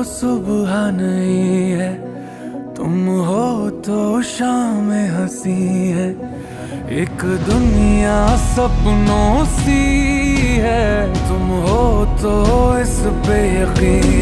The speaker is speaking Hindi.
सुबह नहीं है, तुम हो तो शाम हंसी है। एक दुनिया सपनों सी है, तुम हो तो इस पे यकीन